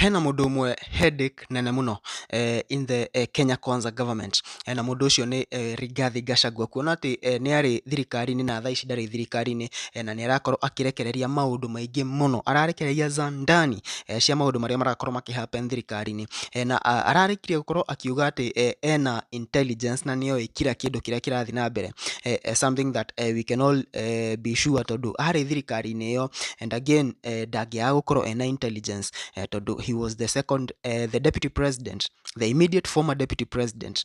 hena mundu umwe headache nene muno in the Kenya Kwanza government na mundu ucio ni Rigathi Gachagua, kuona ati ni ari thirikari-ini na thaa ici ndari thirikari-ini na ni arakorwo akirekereria maundu maingi muno, ararekereria za ndani cia maundu maria marakorwo makihappen thirikari-ini na ararikirie gukorwo akiuga ati ena intelligence na nioi kila kindu kiria kirathi na mbere, something that we can all be sure tondu ari thirikari-ini iyo, and again ndangiaga gukorwo ena intelligence tondu he was the deputy president, the immediate former deputy president.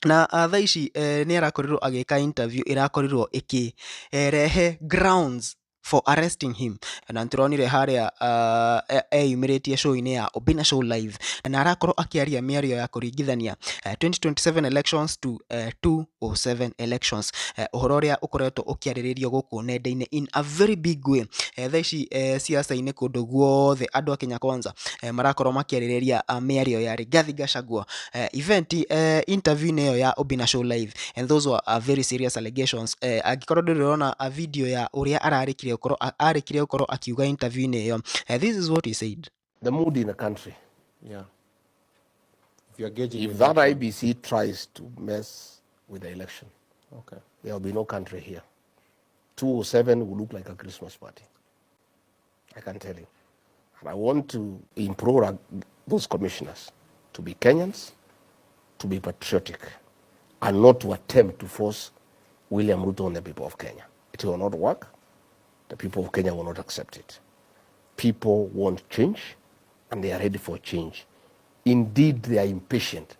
Na thaa ici ni arakorirwo agika interview irakorirwo ikirehe grounds for arresting him, na ntironire haria eyumiritie show-ini ya Obina Show Live, na arakorwo akiaria miario ya kuringithania 2027 elections to 207 elections, uhoro uria ukoretwo ukiariririo guku nenda-ini in a very big way. Thaa ici siasa-ini kundu guothe andu a Kenya Kwanza marakorwo makiaririria miario ya Rigathi Gachagua interview iyo ya Obina Show Live, and those were very serious allegations. Agikorwo ndirona a video ya uria ararikirie gukorwo akiuga interview iyo, this is what he said. The mood in the country, If that IBC tries to mess with the election, okay, there will be no country here. 207 will look like a Christmas party, I can tell you. And I want to implore those commissioners to be Kenyans, to be patriotic, and not to attempt to force William Ruto on the people of Kenya. It will not work. The people of Kenya will not accept it. People want change, and they are ready for change. Indeed, they are impatient.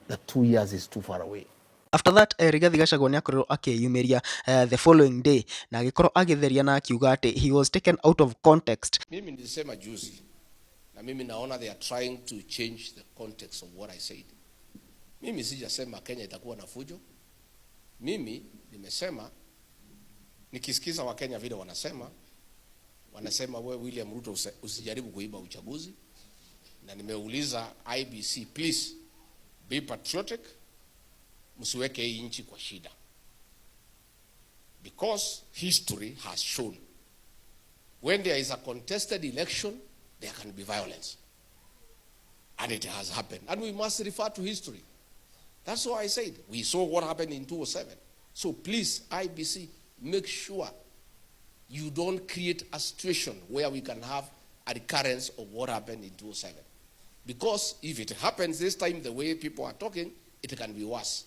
The 2 years is too far away. After that Rigathi Gachagua ni akorirwo akiyumiria the following day, na agikorwo agitheria na akiuga ati he was taken out of context. Mimi nilisema juzi, na mimi naona they are trying to change the context of what I said. Mimi sijasema Kenya itakuwa na fujo. Mimi nimesema, nikisikiza wa Kenya vile wanasema wewe William Ruto usijaribu kuiba uchaguzi, na nimeuliza IBC, please be patriotic, msiweke hii nchi kwa shida, because history has shown when there is a contested election there can be violence, and it has happened, and we must refer to history. That's why I said we saw what happened in 2007. So please, IBC, make sure you don't create a situation where we can have a recurrence of what happened in 2007. Because if it happens this time the way people are talking, it can be worse.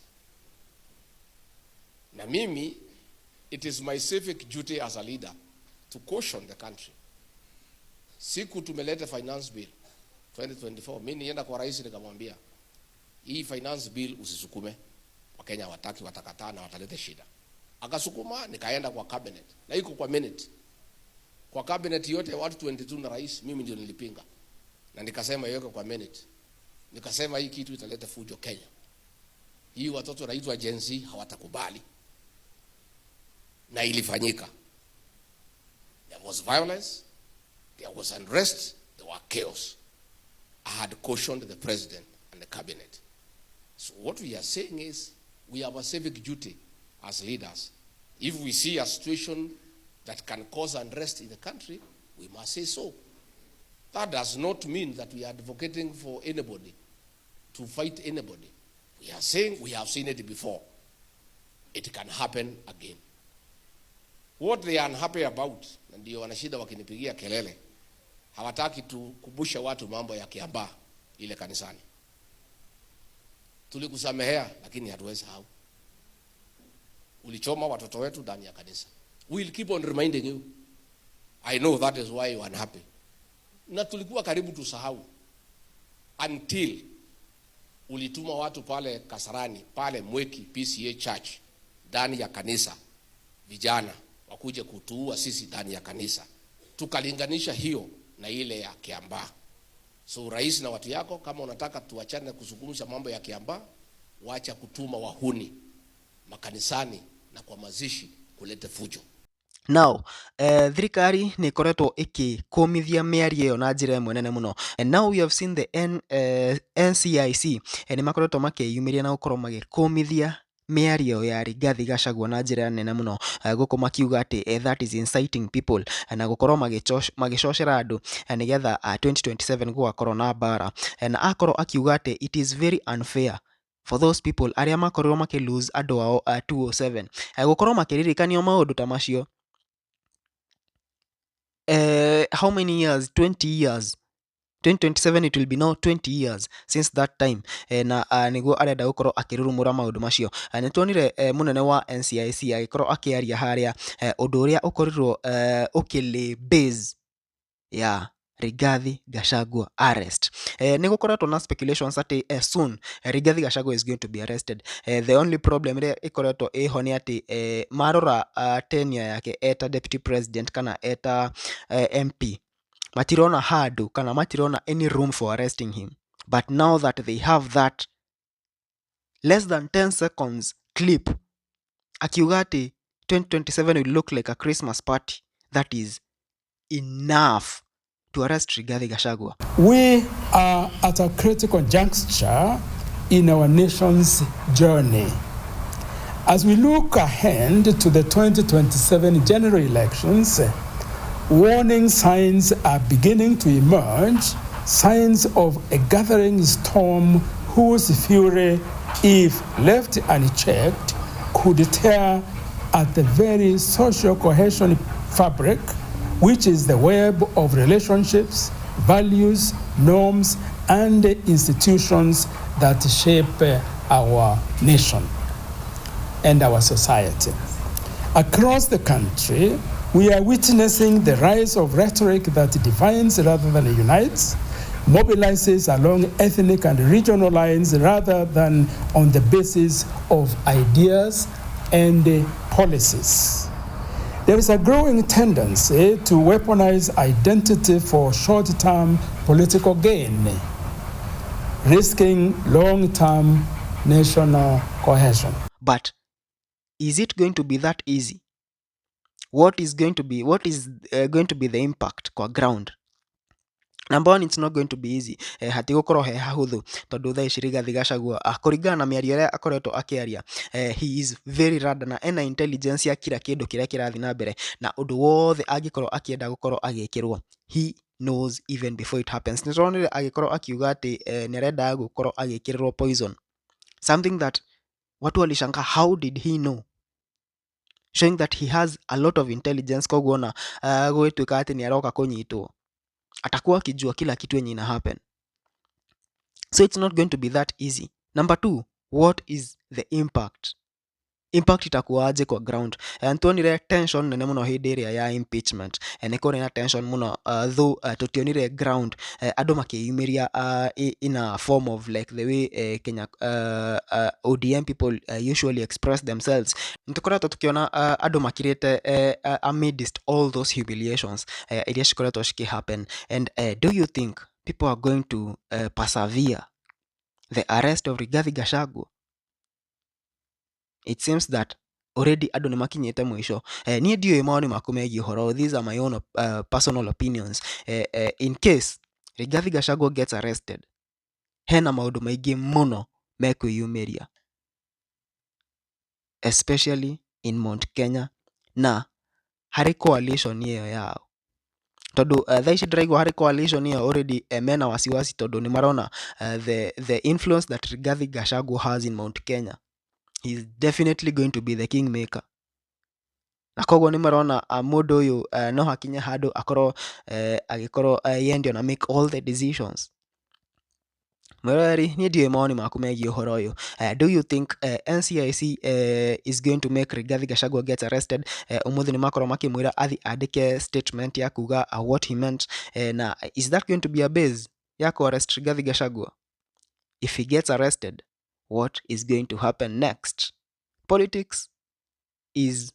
Na mimi, it is my civic duty as a leader to caution the country. Siku tumeleta finance bill 2024, mimi nienda kwa rais nikamwambia, hii finance bill usisukume, Wakenya wataki, watakataa na wataleta shida. Akasukuma, nikaenda kwa cabinet, na iko kwa minute. Kwa cabinet yote watu 22 na rais, mimi ndio nilipinga. Na nikasema yoko kwa minute. Nikasema hii kitu italeta fujo Kenya. Hii watoto wanaitwa Gen Z hawatakubali. Na ilifanyika. There was violence, there was unrest, there were chaos. I had cautioned the president and the cabinet. So what we are saying is, we have a civic duty as leaders. If we see a situation that can cause unrest in the country, we must say so. That does not mean that we are advocating for anybody to fight anybody. We are saying we have seen it before. It can happen again. What they are unhappy about, na ndio wanashida wakinipigia kelele, hawataki tukubusha watu mambo ya Kiambaa ile kanisani. Tulikusamehea lakini hatuwezi sahau. Ulichoma watoto wetu ndani ya kanisa. We'll keep on reminding you. I know that is why you are unhappy. Na tulikuwa karibu tusahau until ulituma watu pale Kasarani, pale Mweki PCA Church, ndani ya kanisa, vijana wakuje kutuua sisi ndani ya kanisa. Tukalinganisha hiyo na ile ya Kiambaa. So rais na watu yako, kama unataka tuachane kuzungumza mambo ya Kiambaa, wacha kutuma wahuni makanisani na kwa mazishi kulete fujo. Now, thirikari ni koretwo ikikumithia miario iyo na njira imwe nene muno, and now we have seen the NCIC ni makoretwo makiyumiria na gukorwo magikumithia mĩario ya Rigathi Gachagua na njĩra nene mũno, gũkũ makiuga atĩ that is inciting people na gũkorwo magĩcocera andũ nĩgetha 2027 gũgakorwo na mbara, na akorwo akiuga atĩ it is very unfair for those people arĩa makorirwo makĩ-lose andũ ao 207 gũkorwo makĩririkanio maũndũ ta macio. How many years? 20 years. 2027 it will be now 20 years since that time, na niguo arenda gukorwo akirurumura maundu macio. Nĩ tuonire munene wa NCIC agikorwo akiaria haria undu uria ukorirwo ukili base ya Rigathi Gachagua arrest. Nĩ gukoretwo na speculations ati soon Rigathi Gachagua is going to be arrested. The only problem ĩrĩa ĩkoretwo ĩho nĩ ati marora tenure yake eta deputy president kana eta MP, matirona handũ kana matirona any room for arresting him. But now that they have that less than 10 seconds clip akiuga ati 2027 will look like a Christmas party, that is enough to arrest Rigathi Gachagua. We are at a critical juncture in our nation's journey. As we look ahead to the 2027 general elections, warning signs are beginning to emerge, signs of a gathering storm whose fury, if left unchecked, could tear at the very social cohesion fabric, which is the web of relationships, values, norms, and institutions that shape our nation and our society. Across the country, we are witnessing the rise of rhetoric that divides rather than unites, mobilizes along ethnic and regional lines rather than on the basis of ideas and policies. There is a growing tendency to weaponize identity for short-term political gain, risking long-term national cohesion. But is it going to be that easy? What is going to be the impact kwa ground? Number one, it's not going to be easy. Hatigokorwo he hahuthu tondu thaa ici Rigathi Gachagua kuringana na mĩario ĩrĩa akoretwo akĩaria, he is very rada na ena intelligence ya kila kindu kiria kirathi na mbere, na undu wothe angikorwo akienda gukorwo agikirwo, he knows even before it happens. Nĩturonire agikorwo akiuga ati nĩarenda gukorwo agikirwo poison, something that watu walishanga, how did he know? Showing that he has a lot of intelligence, koguo na gwituika ati nĩaroka kunyitwo, atakuwa akijua kila kitu yenye ina happen. So it's not going to be that easy. Number two, what is the impact? Impact itakuwaje kwa ground? Tuonire tension nene muno hindi ĩrĩa ya impeachment. Nĩ kũrĩ na tension muno though tutionire ground andũ makĩyumĩria in a form of like the way Kenya ODM people usually express themselves. Nĩtũkoretwo tukiona andũ makirĩte amidst all those humiliations iria cikoretwo happen. And do you think people are going to persevere the arrest of Rigathi Gachagua? It seems that already andũ nĩmakinyĩte mwisho. Niĩ ndiũĩ maoni maku megiĩ ũhoro. These are my own personal opinions. In case Rigathi Gachagua gets arrested, hena maũndũ maingĩ mũno mekwĩyumĩria, especially in Mount Kenya na harĩ coalition ĩyo yao. Tondu thaa ici ndĩraigua harĩ coalition ĩyo already mena wasiwasi tondu nĩmarona the influence that Rigathi Gachagua has in Mount Kenya. He is definitely going to be the kingmaker. Na koguo nĩmarona mũndũ ũyũ no hakinye handũ akorwo agĩkorwo ye ndio na make all the decisions. Mweri niĩ ndiũĩ maoni maku megiĩ ũhoro ũyũ. Do you think NCIC is going to make Rigathi Gachagua get arrested? Ũmũthĩ nĩmakorwo makĩmwĩra athi andĩke statement ya kuga what he meant. Na is that going to be a base ya arrest Rigathi Gachagua? If he gets arrested, what is going to happen next? Politics is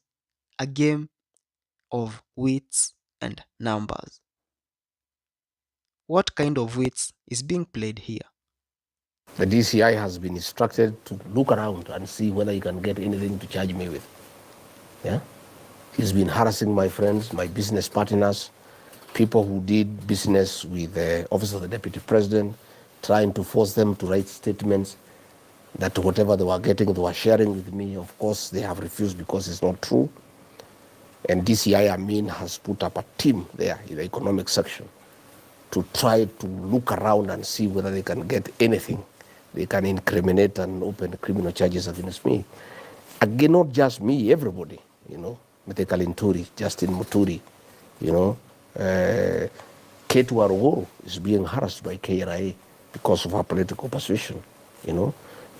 a game of wits and numbers. What kind of wits is being played here? The DCI has been instructed to look around and see whether he can get anything to charge me with. Yeah? He's been harassing my friends, my business partners, people who did business with the office of the deputy president, trying to force them to write statements. that whatever they were getting, they were sharing with me. Of course, they have refused because it's not true. And DCI, has put up a team there in the economic section to try to look around and see whether they can get anything. They can incriminate and open criminal charges against me. Again, not just me, everybody, Mete Kalinturi, Justin Muturi, Ketu Aruguru is being harassed by KRA because of her political persuasion,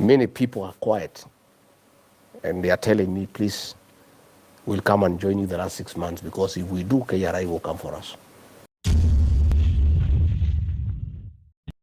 Many people are quiet and they are telling me, please, we'll come and join you the last 6 months because if we do, KRA will come for us.